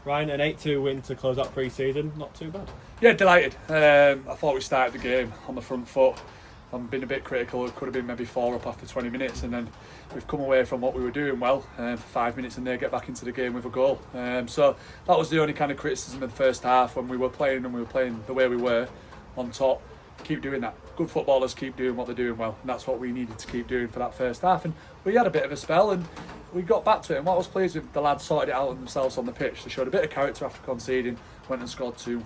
Ryan, an 8-2 win to close out pre-season, not too bad. Yeah, delighted. I thought we started the game on the front foot. I've been a bit critical. It could have been maybe 4 up after 20 minutes, and then we've come away from what we were doing well for 5 minutes, and they get back into the game with a goal. So that was the only kind of criticism of the first half, when we were playing the way we were on top. Keep doing that. Good footballers keep doing what they're doing well, and that's what we needed to keep doing for that first half. And we had a bit of a spell, and we got back to it. And what I was pleased with, the lads sorted it out themselves on the pitch. They showed a bit of character after conceding, went and scored 2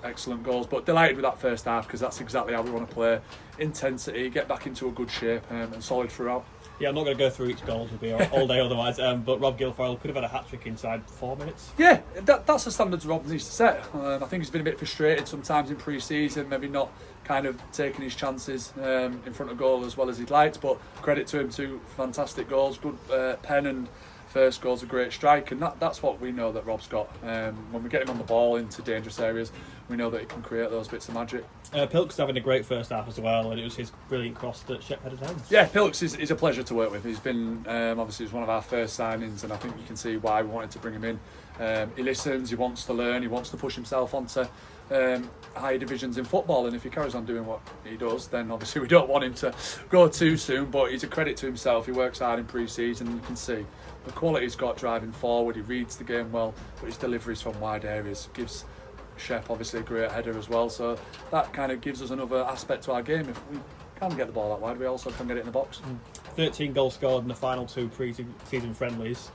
excellent goals. But delighted with that first half, because that's exactly how we want to play. Intensity, get back into a good shape, and solid throughout. Yeah, I'm not going to go through each goal, we'll be all day otherwise. But Rob Guilfoyle could have had a hat-trick inside 4 minutes. Yeah, that's the standards Rob needs to set. I think he's been a bit frustrated sometimes in pre-season, maybe not kind of taking his chances in front of goal as well as he'd liked. But credit to him, 2 fantastic goals, good pen, and first goal's a great strike, and that's what we know that Rob's got. When we get him on the ball into dangerous areas, we know that he can create those bits of magic. Pilk's having a great first half as well, and it was his brilliant cross that Shep headed home. Yeah, Pilks is a pleasure to work with. He's been obviously, he's one of our first signings, and I think you can see why we wanted to bring him in. He listens, he wants to learn, he wants to push himself onto higher divisions in football, and if he carries on doing what he does, then obviously we don't want him to go too soon. But he's a credit to himself. He works hard in pre-season, and you can see the quality he's got driving forward. He reads the game well, but his deliveries from wide areas gives Shep obviously a great header as well. So that kind of gives us another aspect to our game. If we can get the ball that wide, we also can get it in the box. 13 goals scored in the final 2 pre-season friendlies.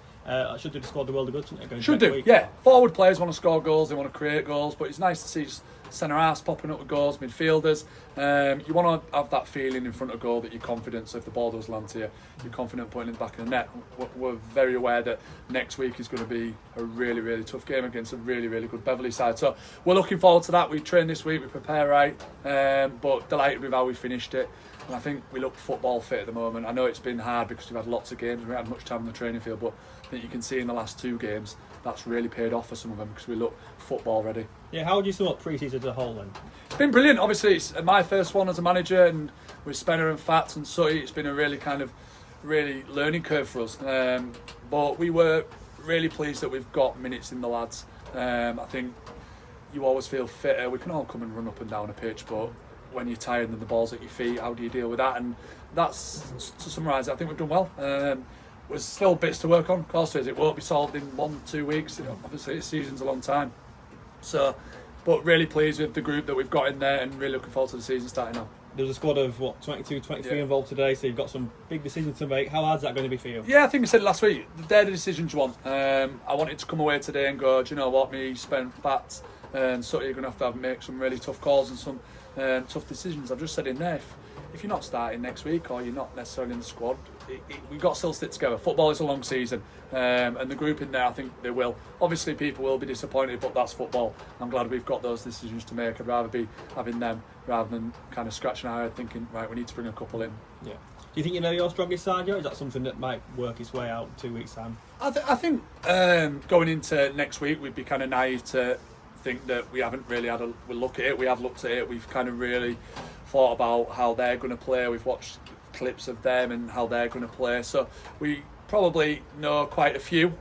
Should do the squad the world of good, shouldn't it? Should do, week? yeah. Forward players want to score goals, they want to create goals, but it's nice to see centre halves popping up with goals, midfielders. You want to have that feeling in front of goal that you're confident, so if the ball does land to you, you're confident putting it in the back of the net. We're very aware that next week is going to be a really, really tough game against a really, really good Beverley side. So we're looking forward to that. We train this week, we prepare right, but delighted with how we finished it. And I think we look football fit at the moment. I know it's been hard because we've had lots of games, we haven't had much time on the training field, but I think you can see in the last 2 games that's really paid off for some of them, because we look football ready. Yeah, how would you sum up pre-season as a whole then? It's been brilliant. Obviously, it's my first one as a manager, and with Spenner and Fats and Sutty, it's been a really learning curve for us. But we were really pleased that we've got minutes in the lads. I think you always feel fitter. We can all come and run up and down a pitch, but when you're tired and the ball's at your feet, how do you deal with that? And that's, to summarise it, I think we've done well. There's still bits to work on. Of course there is. It won't be solved in 1-2 weeks. Obviously, the season's a long time. So, but really pleased with the group that we've got in there, and really looking forward to the season starting now. There's a squad of 22, 23 involved today, so you've got some big decisions to make. How hard is that going to be for you? Yeah, I think we said last week, they're the decisions you want. I wanted to come away today and go, do you know what, me, Spen, Fats, and Sutty are going to have to make some really tough calls and some tough decisions. I've just said in there, if you're not starting next week, or you're not necessarily in the squad, we've got to still stick together. Football is a long season, and the group in there, I think they will. Obviously, people will be disappointed, but that's football. I'm glad we've got those decisions to make. I'd rather be having them rather than kind of scratching our head thinking, right, we need to bring a couple in. Yeah. Do you think you know your strongest side yet, or is that something that might work its way out in 2 weeks' time? I think going into next week, we'd be kind of naive to think that we haven't really had a look at it. We have looked at it. We've kind of really thought about how they're going to play. We've watched clips of them and how they're going to play. So we probably know quite a few.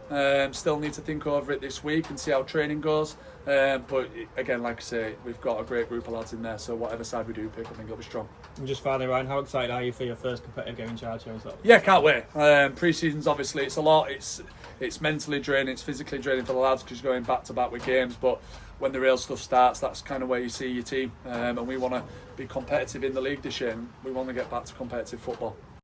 Still need to think over it this week and see how training goes. But again, like I say, we've got a great group of lads in there. So whatever side we do pick, I think it'll be strong. And just finally, Ryan, how excited are you for your first competitive game in charge here as well? Yeah, can't wait. Pre-season's obviously, it's a lot. It's mentally draining, it's physically draining for the lads because you're going back to back with games. But when the real stuff starts, that's kind of where you see your team. And we want to be competitive in the league this year, and we want to get back to competitive football.